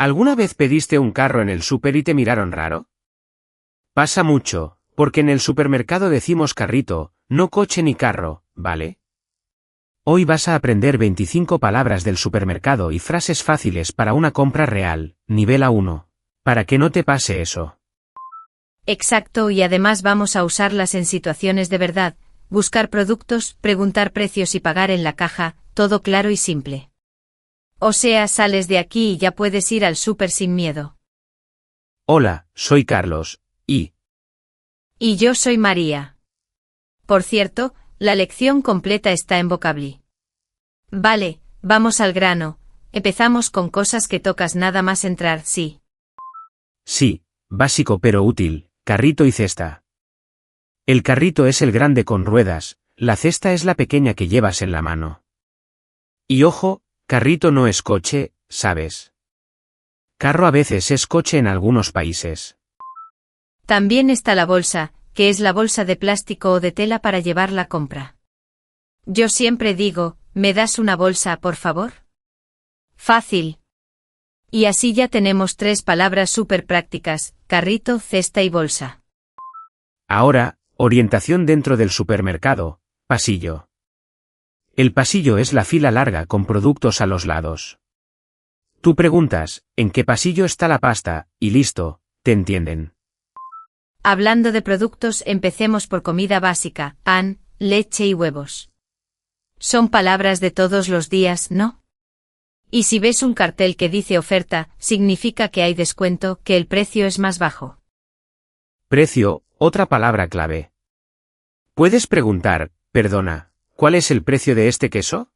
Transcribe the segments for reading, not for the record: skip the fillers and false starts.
¿Alguna vez pediste un carro en el súper y te miraron raro? Pasa mucho, porque en el supermercado decimos carrito, no coche ni carro, ¿vale? Hoy vas a aprender 25 palabras del supermercado y frases fáciles para una compra real, nivel A1. Para que no te pase eso. Exacto, y además vamos a usarlas en situaciones de verdad, buscar productos, preguntar precios y pagar en la caja, todo claro y simple. O sea, sales de aquí y ya puedes ir al súper sin miedo. Hola, soy Carlos, y... Y yo soy María. Por cierto, la lección completa está en Vocabli. Vale, vamos al grano, empezamos con cosas que tocas nada más entrar, sí. Sí, básico pero útil, carrito y cesta. El carrito es el grande con ruedas, la cesta es la pequeña que llevas en la mano. Y ojo, carrito no es coche, ¿sabes? Carro a veces es coche en algunos países. También está la bolsa, que es la bolsa de plástico o de tela para llevar la compra. Yo siempre digo, ¿me das una bolsa, por favor? Fácil. Y así ya tenemos 3 palabras súper prácticas, carrito, cesta y bolsa. Ahora, orientación dentro del supermercado, pasillo. El pasillo es la fila larga con productos a los lados. Tú preguntas, ¿en qué pasillo está la pasta? Y listo, te entienden. Hablando de productos, empecemos por comida básica, pan, leche y huevos. Son palabras de todos los días, ¿no? Y si ves un cartel que dice oferta, significa que hay descuento, que el precio es más bajo. Precio, otra palabra clave. Puedes preguntar, perdona, ¿cuál es el precio de este queso?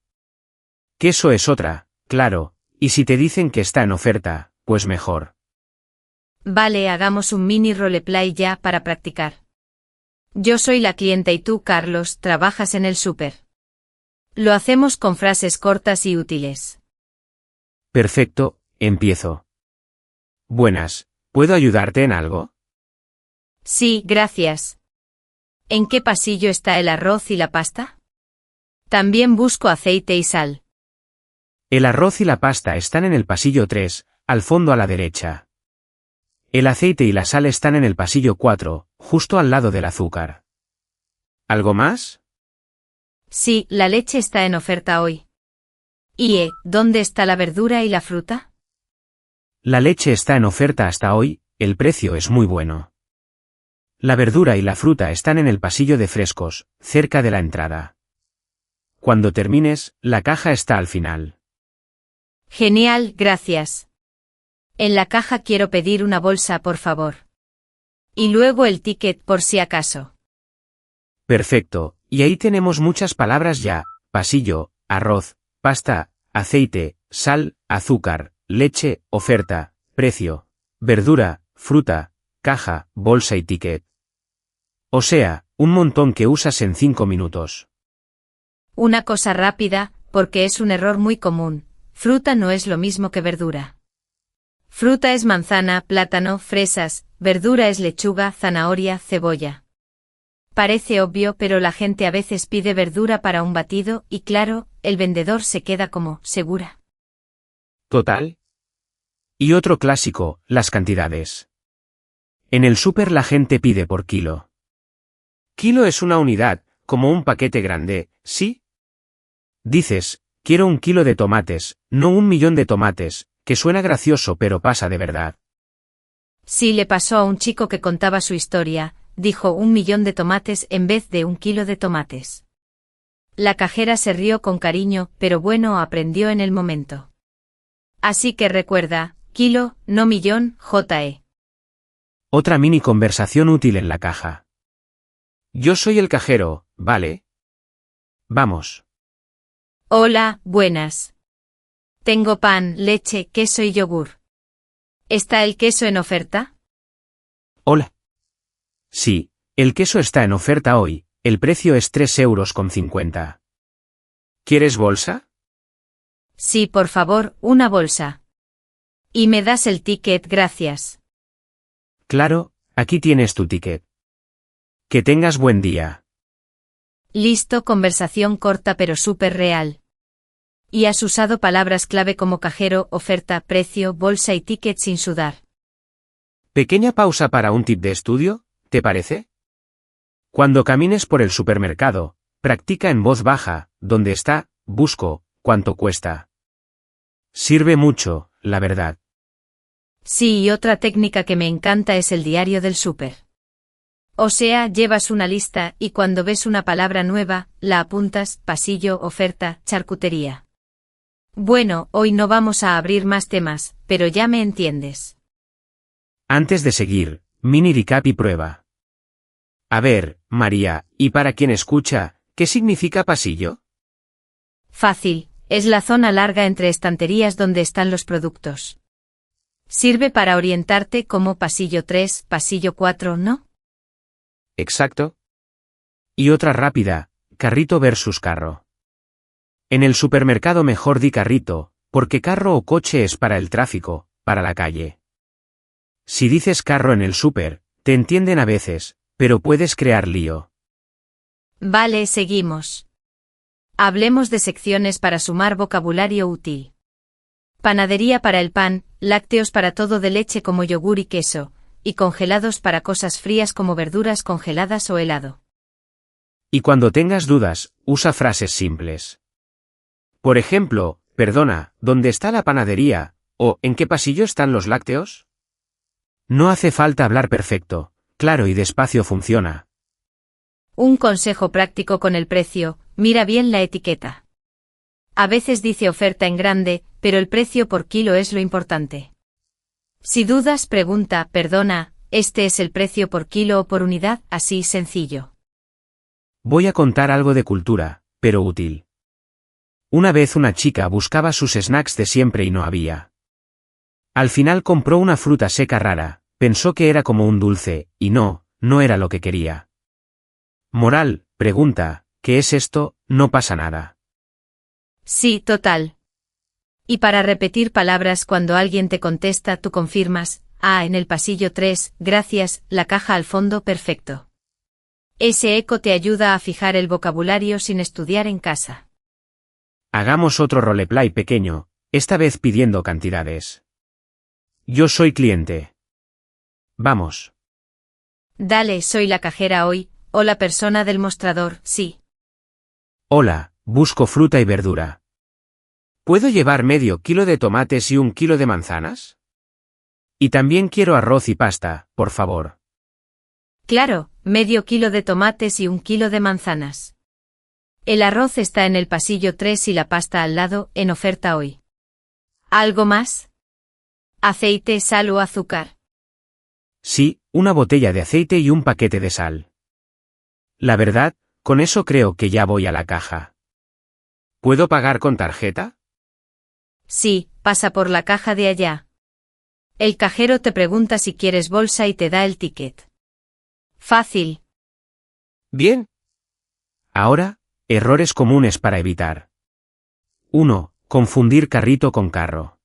Queso es otra, claro, y si te dicen que está en oferta, pues mejor. Vale, hagamos un mini roleplay ya para practicar. Yo soy la clienta y tú, Carlos, trabajas en el súper. Lo hacemos con frases cortas y útiles. Perfecto, empiezo. Buenas, ¿puedo ayudarte en algo? Sí, gracias. ¿En qué pasillo está el arroz y la pasta? También busco aceite y sal. El arroz y la pasta están en el pasillo 3, al fondo a la derecha. El aceite y la sal están en el pasillo 4, justo al lado del azúcar. ¿Algo más? Sí, la leche está en oferta hoy. ¿Y dónde está la verdura y la fruta? La leche está en oferta hasta hoy, el precio es muy bueno. La verdura y la fruta están en el pasillo de frescos, cerca de la entrada. Cuando termines, la caja está al final. Genial, gracias. En la caja quiero pedir una bolsa, por favor. Y luego el ticket por si acaso. Perfecto, y ahí tenemos muchas palabras ya, pasillo, arroz, pasta, aceite, sal, azúcar, leche, oferta, precio, verdura, fruta, caja, bolsa y ticket. O sea, un montón que usas en 5 minutos. Una cosa rápida, porque es un error muy común. Fruta no es lo mismo que verdura. Fruta es manzana, plátano, fresas, verdura es lechuga, zanahoria, cebolla. Parece obvio, pero la gente a veces pide verdura para un batido y claro, el vendedor se queda como, ¿segura? Total. Y otro clásico, las cantidades. En el súper la gente pide por kilo. Kilo es una unidad, como un paquete grande, ¿sí? Dices, quiero 1 kilo de tomates, no 1 millón de tomates, que suena gracioso pero pasa de verdad. Sí, le pasó a un chico que contaba su historia, dijo 1 millón de tomates en vez de 1 kilo de tomates. La cajera se rió con cariño, pero bueno, aprendió en el momento. Así que recuerda, kilo, no millón, JE. Otra mini conversación útil en la caja. Yo soy el cajero, ¿vale? Vamos. Hola, buenas. Tengo pan, leche, queso y yogur. ¿Está el queso en oferta? Hola. Sí, el queso está en oferta hoy, el precio es 3,50 €. ¿Quieres bolsa? Sí, por favor, una bolsa. Y me das el ticket, gracias. Claro, aquí tienes tu ticket. Que tengas buen día. Listo, conversación corta pero súper real. Y has usado palabras clave como cajero, oferta, precio, bolsa y ticket sin sudar. Pequeña pausa para un tip de estudio, ¿te parece? Cuando camines por el supermercado, practica en voz baja, ¿dónde está? Busco, ¿cuánto cuesta? Sirve mucho, la verdad. Sí, y otra técnica que me encanta es el diario del súper. O sea, llevas una lista y cuando ves una palabra nueva, la apuntas, pasillo, oferta, charcutería. Bueno, hoy no vamos a abrir más temas, pero ya me entiendes. Antes de seguir, mini recap y prueba. A ver, María, y para quien escucha, ¿qué significa pasillo? Fácil, es la zona larga entre estanterías donde están los productos. Sirve para orientarte como pasillo 3, pasillo 4, ¿no? Exacto. Y otra rápida, carrito versus carro. En el supermercado mejor di carrito, porque carro o coche es para el tráfico, para la calle. Si dices carro en el súper, te entienden a veces, pero puedes crear lío. Vale, seguimos. Hablemos de secciones para sumar vocabulario útil. Panadería para el pan, lácteos para todo de leche como yogur y queso, y congelados para cosas frías como verduras congeladas o helado. Y cuando tengas dudas, usa frases simples. Por ejemplo, perdona, ¿dónde está la panadería? O ¿en qué pasillo están los lácteos? No hace falta hablar perfecto, claro y despacio funciona. Un consejo práctico con el precio, mira bien la etiqueta. A veces dice oferta en grande, pero el precio por kilo es lo importante. Si dudas, pregunta, perdona, ¿este es el precio por kilo o por unidad? Así sencillo. Voy a contar algo de cultura, pero útil. Una vez una chica buscaba sus snacks de siempre y no había. Al final compró una fruta seca rara, pensó que era como un dulce, y no era lo que quería. Moral, pregunta, ¿qué es esto? No pasa nada. Sí, total. Y para repetir palabras cuando alguien te contesta, tú confirmas, en el pasillo 3, gracias, la caja al fondo, perfecto. Ese eco te ayuda a fijar el vocabulario sin estudiar en casa. Hagamos otro roleplay pequeño, esta vez pidiendo cantidades. Yo soy cliente. Vamos. Dale, soy la cajera hoy, o la persona del mostrador, sí. Hola, busco fruta y verdura. ¿Puedo llevar medio kilo de tomates y 1 kilo de manzanas? Y también quiero arroz y pasta, por favor. Claro, medio kilo de tomates y 1 kilo de manzanas. El arroz está en el pasillo 3 y la pasta al lado, en oferta hoy. ¿Algo más? ¿Aceite, sal o azúcar? Sí, una botella de aceite y un paquete de sal. La verdad, con eso creo que ya voy a la caja. ¿Puedo pagar con tarjeta? Sí, pasa por la caja de allá. El cajero te pregunta si quieres bolsa y te da el ticket. Fácil. Bien. Ahora, errores comunes para evitar. 1. Confundir carrito con carro.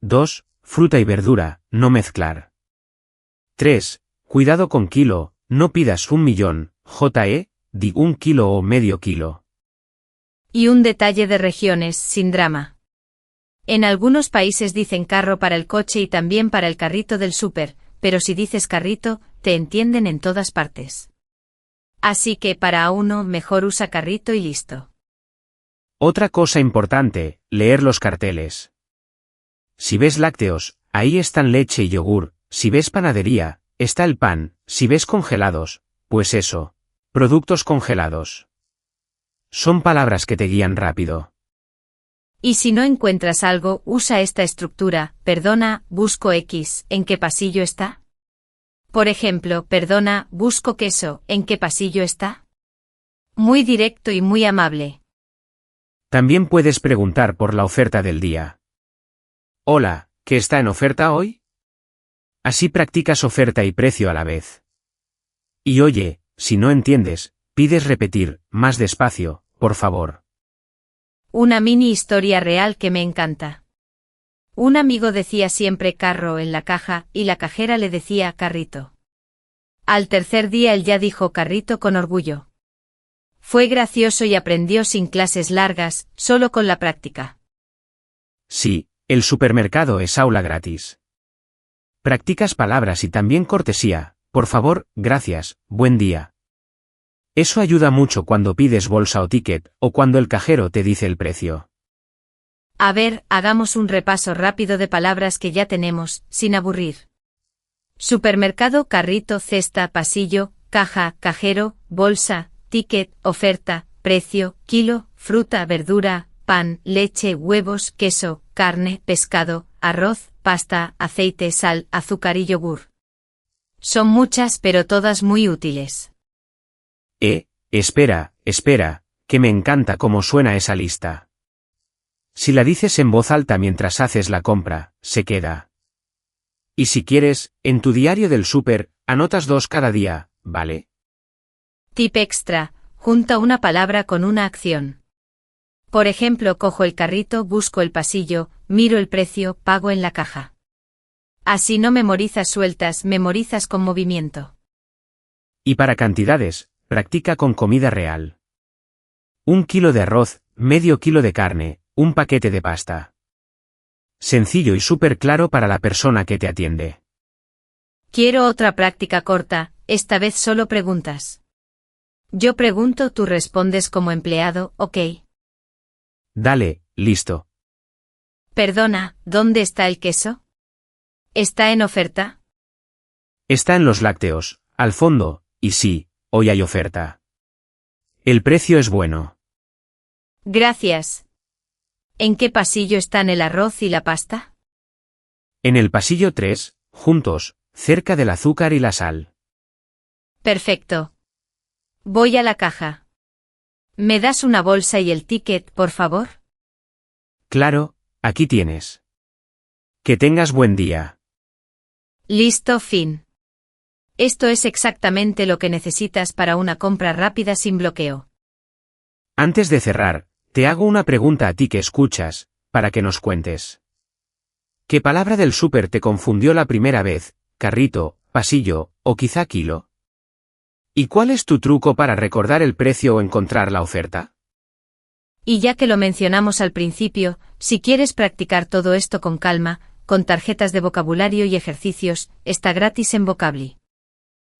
2. Fruta y verdura, no mezclar. 3. Cuidado con kilo, no pidas 1.000.000, di 1 kilo o medio kilo. Y un detalle de regiones, sin drama. En algunos países dicen carro para el coche y también para el carrito del súper, pero si dices carrito, te entienden en todas partes. Así que para uno mejor usa carrito y listo. Otra cosa importante, leer los carteles. Si ves lácteos, ahí están leche y yogur, si ves panadería, está el pan, si ves congelados, pues eso, productos congelados. Son palabras que te guían rápido. Y si no encuentras algo, usa esta estructura, perdona, busco X, ¿en qué pasillo está? Por ejemplo, perdona, busco queso, ¿en qué pasillo está? Muy directo y muy amable. También puedes preguntar por la oferta del día. Hola, ¿qué está en oferta hoy? Así practicas oferta y precio a la vez. Y oye, si no entiendes, pides repetir, más despacio, por favor. Una mini historia real que me encanta. Un amigo decía siempre carro en la caja y la cajera le decía carrito. Al tercer día él ya dijo carrito con orgullo. Fue gracioso y aprendió sin clases largas, solo con la práctica. Sí, el supermercado es aula gratis. Practicas palabras y también cortesía, por favor, gracias, buen día. Eso ayuda mucho cuando pides bolsa o ticket, o cuando el cajero te dice el precio. A ver, hagamos un repaso rápido de palabras que ya tenemos, sin aburrir. Supermercado, carrito, cesta, pasillo, caja, cajero, bolsa, ticket, oferta, precio, kilo, fruta, verdura, pan, leche, huevos, queso, carne, pescado, arroz, pasta, aceite, sal, azúcar y yogur. Son muchas pero todas muy útiles. Espera, que me encanta cómo suena esa lista. Si la dices en voz alta mientras haces la compra, se queda. Y si quieres, en tu diario del súper, anotas 2 cada día, ¿vale? Tip extra, junta una palabra con una acción. Por ejemplo, cojo el carrito, busco el pasillo, miro el precio, pago en la caja. Así no memorizas sueltas, memorizas con movimiento. Y para cantidades, practica con comida real. 1 kilo de arroz, medio kilo de carne, un paquete de pasta. Sencillo y súper claro para la persona que te atiende. Quiero otra práctica corta, esta vez solo preguntas. Yo pregunto, tú respondes como empleado, ¿ok? Dale, listo. Perdona, ¿dónde está el queso? ¿Está en oferta? Está en los lácteos, al fondo, y sí, hoy hay oferta. El precio es bueno. Gracias. ¿En qué pasillo están el arroz y la pasta? En el pasillo 3, juntos, cerca del azúcar y la sal. Perfecto. Voy a la caja. ¿Me das una bolsa y el ticket, por favor? Claro, aquí tienes. Que tengas buen día. Listo, fin. Esto es exactamente lo que necesitas para una compra rápida sin bloqueo. Antes de cerrar, te hago una pregunta a ti que escuchas, para que nos cuentes. ¿Qué palabra del súper te confundió la primera vez, carrito, pasillo, o quizá kilo? ¿Y cuál es tu truco para recordar el precio o encontrar la oferta? Y ya que lo mencionamos al principio, si quieres practicar todo esto con calma, con tarjetas de vocabulario y ejercicios, está gratis en Vocably.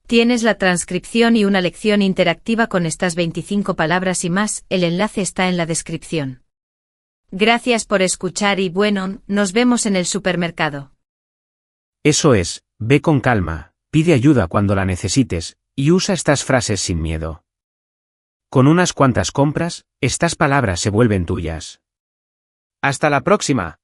Tienes la transcripción y una lección interactiva con estas 25 palabras y más, el enlace está en la descripción. Gracias por escuchar y bueno, nos vemos en el supermercado. Eso es, ve con calma, pide ayuda cuando la necesites, y usa estas frases sin miedo. Con unas cuantas compras, estas palabras se vuelven tuyas. ¡Hasta la próxima!